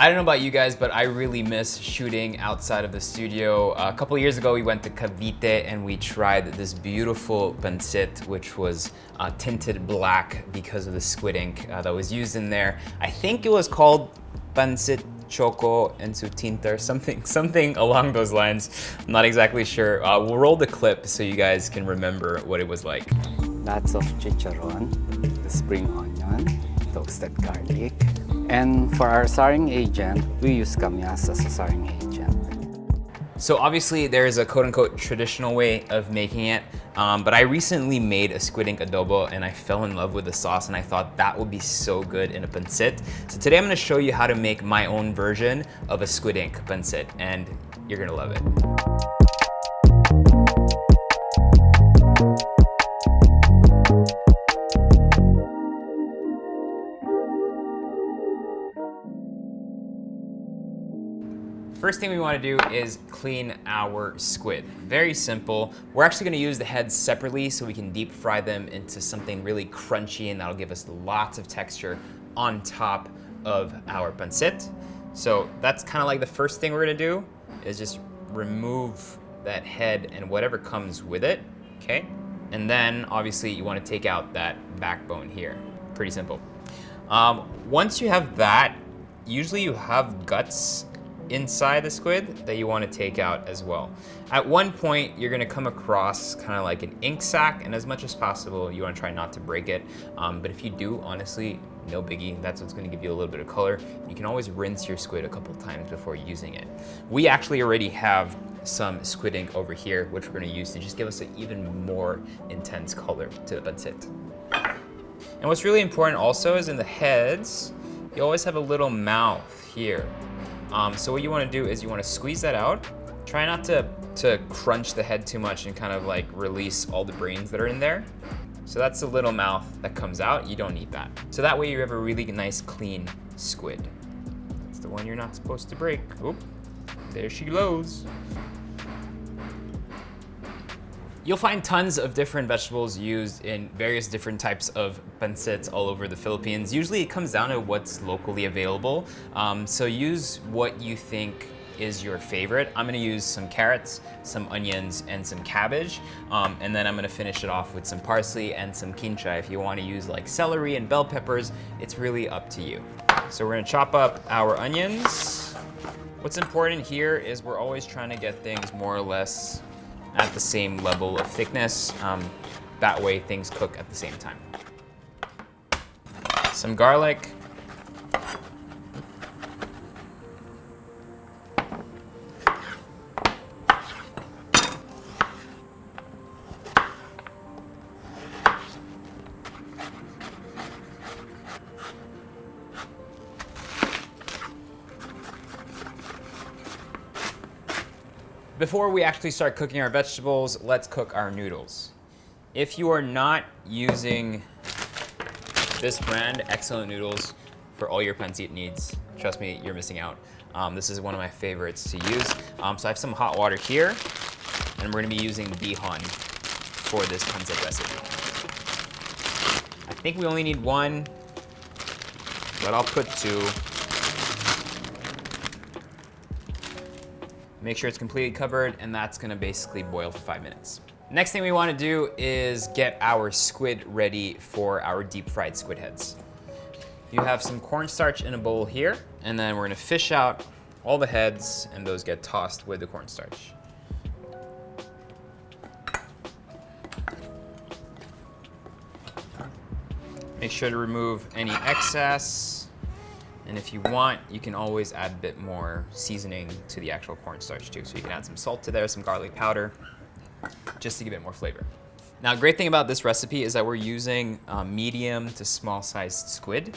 I don't know about you guys, but I really miss shooting outside of the studio. A couple years ago, we went to Cavite and we tried this beautiful pancit, which was tinted black because of the squid ink that was used in there. I think it was called Pancit Choco and su tinta or something along those lines. I'm not exactly sure. We'll roll the clip so you guys can remember what it was like. Lots of chicharron, the spring onion, toasted garlic. And for our sarring agent, we use kamyas as a sarring agent. So obviously there's a quote-unquote traditional way of making it, but I recently made a squid ink adobo and I fell in love with the sauce and I thought that would be so good in a pancit. So today I'm gonna show you how to make my own version of a squid ink pancit and you're gonna love it. First thing we want to do is clean our squid. Very simple. We're actually going to use the heads separately so we can deep fry them into something really crunchy and that'll give us lots of texture on top of our pancit. So that's kind of like the first thing we're going to do is just remove that head and whatever comes with it, okay? And then obviously you want to take out that backbone here. Pretty simple. Once you have that, usually you have guts inside the squid that you want to take out as well. At one point, you're going to come across kind of like an ink sac, and as much as possible, you want to try not to break it. But if you do, honestly, no biggie. That's what's going to give you a little bit of color. You can always rinse your squid a couple times before using it. We actually already have some squid ink over here, which we're going to use to just give us an even more intense color to the pancit. And what's really important also is in the heads, you always have a little mouth here. So what you want to do is you want to squeeze that out. Try not to crunch the head too much and kind of like release all the brains that are in there. So that's the little mouth that comes out. You don't need that. So that way you have a really nice clean squid. It's the one you're not supposed to break. Oop, there she goes. You'll find tons of different vegetables used in various different types of pancits all over the Philippines. Usually it comes down to what's locally available. So use what you think is your favorite. I'm gonna use some carrots, some onions, and some cabbage. And then I'm gonna finish it off with some parsley and some kinchay. If you wanna use like celery and bell peppers, it's really up to you. So we're gonna chop up our onions. What's important here is we're always trying to get things more or less at the same level of thickness. That way things cook at the same time. Some garlic. Before we actually start cooking our vegetables, let's cook our noodles. If you are not using this brand, Excellent Noodles, for all your pancit needs, trust me, you're missing out. This is one of my favorites to use. So I have some hot water here, and we're gonna be using bihon for this pancit recipe. I think we only need one, but I'll put two. Make sure it's completely covered, and that's gonna basically boil for 5 minutes. Next thing we wanna do is get our squid ready for our deep fried squid heads. You have some cornstarch in a bowl here, and then we're gonna fish out all the heads, and those get tossed with the cornstarch. Make sure to remove any excess. And if you want, you can always add a bit more seasoning to the actual cornstarch too. So you can add some salt to there, some garlic powder, just to give it more flavor. Now, great thing about this recipe is that we're using medium to small sized squid,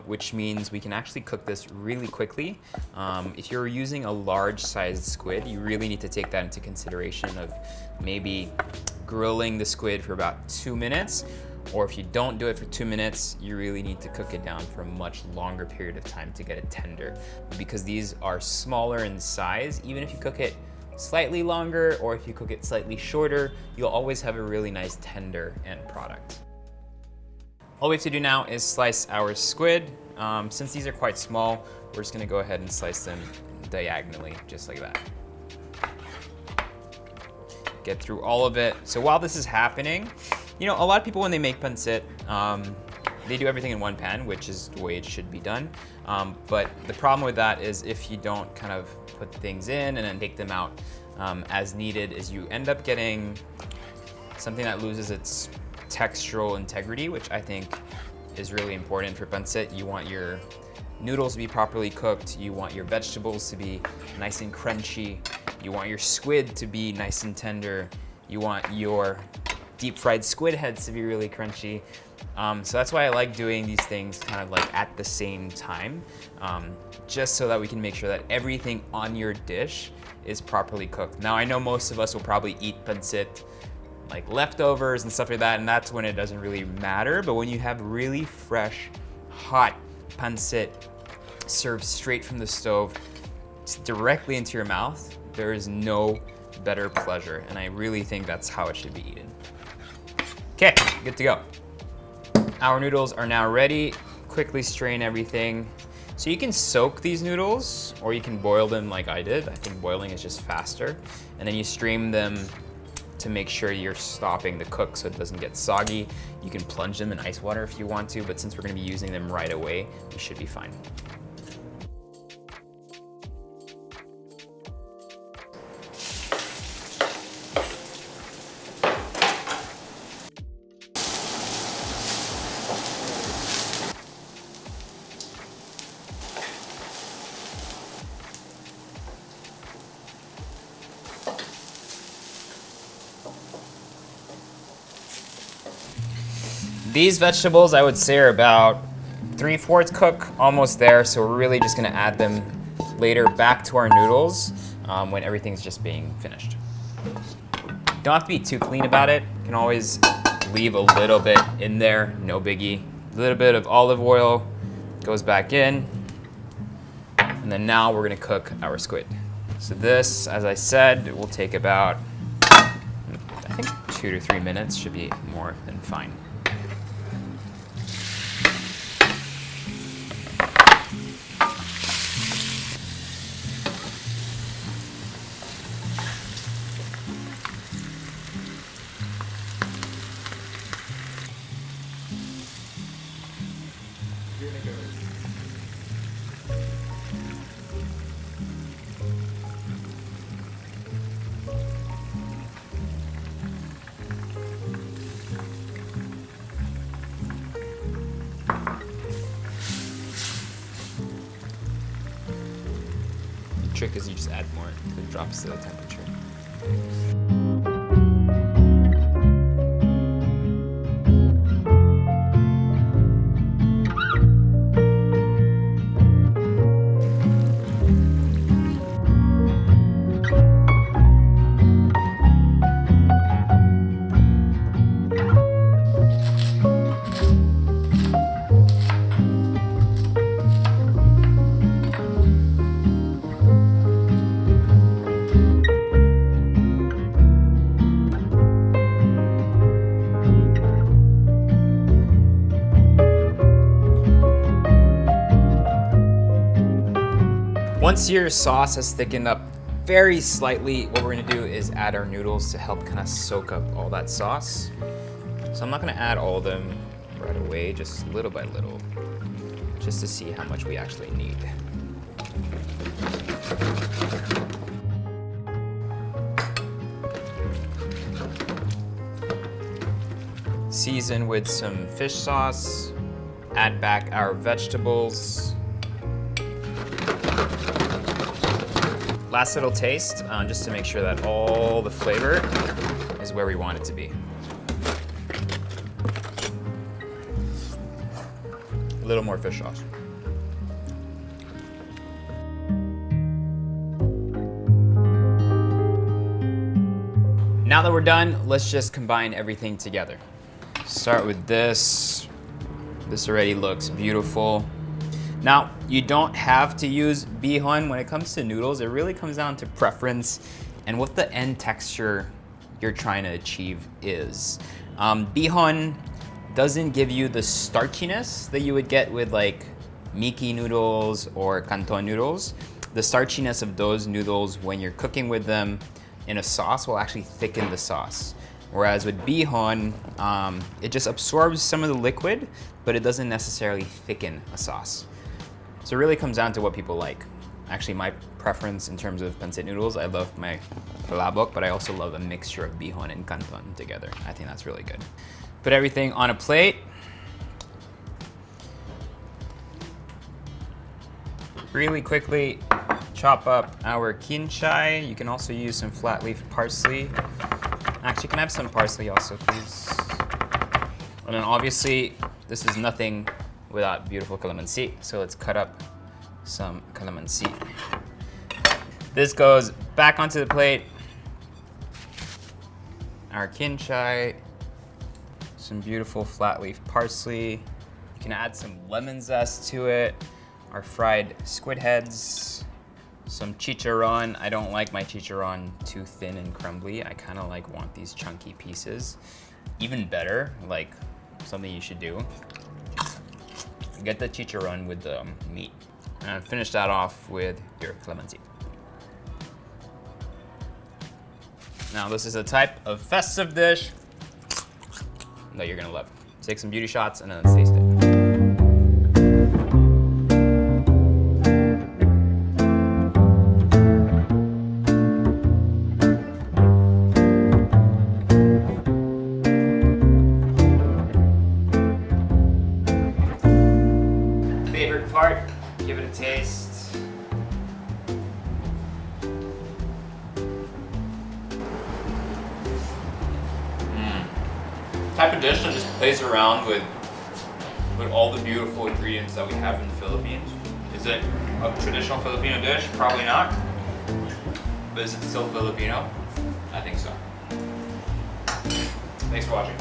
which means we can actually cook this really quickly. If you're using a large sized squid, you really need to take that into consideration of maybe grilling the squid for about 2 minutes. Or if you don't do it for 2 minutes, you really need to cook it down for a much longer period of time to get it tender. Because these are smaller in size, even if you cook it slightly longer or if you cook it slightly shorter, you'll always have a really nice tender end product. All we have to do now is slice our squid. Since these are quite small, we're just gonna go ahead and slice them diagonally, just like that. Get through all of it. So while this is happening, you know, a lot of people when they make pancit, they do everything in one pan, which is the way it should be done. But the problem with that is if you don't kind of put things in and then take them out as needed, is you end up getting something that loses its textural integrity, which I think is really important for pancit. You want your noodles to be properly cooked. You want your vegetables to be nice and crunchy. You want your squid to be nice and tender. You want your deep fried squid heads to be really crunchy. So that's why I like doing these things kind of like at the same time, just so that we can make sure that everything on your dish is properly cooked. Now I know most of us will probably eat pancit like leftovers and stuff like that, and that's when it doesn't really matter. But when you have really fresh, hot pancit served straight from the stove directly into your mouth, there is no better pleasure, and I really think that's how it should be eaten. Okay, good to go. Our noodles are now ready. Quickly strain everything. So you can soak these noodles, or you can boil them like I did. I think boiling is just faster. And then you stream them to make sure you're stopping the cook so it doesn't get soggy. You can plunge them in ice water if you want to, but since we're gonna be using them right away, we should be fine. These vegetables, I would say, are about 3/4 cooked, almost there. So we're really just gonna add them later back to our noodles when everything's just being finished. Don't have to be too clean about it. You can always leave a little bit in there, no biggie. A little bit of olive oil goes back in. And then now we're gonna cook our squid. So this, as I said, will take about, I think 2 to 3 minutes, should be more than fine. Trick is you just add more, it drops the temperature. Once your sauce has thickened up very slightly, what we're gonna do is add our noodles to help kind of soak up all that sauce. So I'm not gonna add all of them right away, just little by little, just to see how much we actually need. Season with some fish sauce, add back our vegetables. Last little taste, just to make sure that all the flavor is where we want it to be. A little more fish sauce. Now that we're done, let's just combine everything together. Start with this. This already looks beautiful. Now, you don't have to use bihon when it comes to noodles. It really comes down to preference and what the end texture you're trying to achieve is. Bihon doesn't give you the starchiness that you would get with like Miki noodles or canton noodles, the starchiness of those noodles when you're cooking with them in a sauce will actually thicken the sauce. Whereas with bihon, it just absorbs some of the liquid, but it doesn't necessarily thicken a sauce. So it really comes down to what people like. Actually, my preference in terms of pancit noodles, I love my palabok, but I also love a mixture of bihon and canton together. I think that's really good. Put everything on a plate. Really quickly chop up our kinchay. You can also use some flat leaf parsley. Actually, can I have some parsley also, please? And then obviously, this is nothing without beautiful calamansi. So let's cut up some calamansi. This goes back onto the plate. Our kinchay, some beautiful flat leaf parsley. You can add some lemon zest to it. Our fried squid heads, some chicharron. I don't like my chicharron too thin and crumbly. I kind of want these chunky pieces. Even better, like something you should do, get the chicharron with the meat. And finish that off with your calamansi. Now this is a type of festive dish that you're gonna love. Take some beauty shots and then let's taste it. Favorite part, give it a taste. Type of dish that just plays around with all the beautiful ingredients that we have in the Philippines. Is it a traditional Filipino dish? Probably not. But is it still Filipino? I think so. Thanks for watching.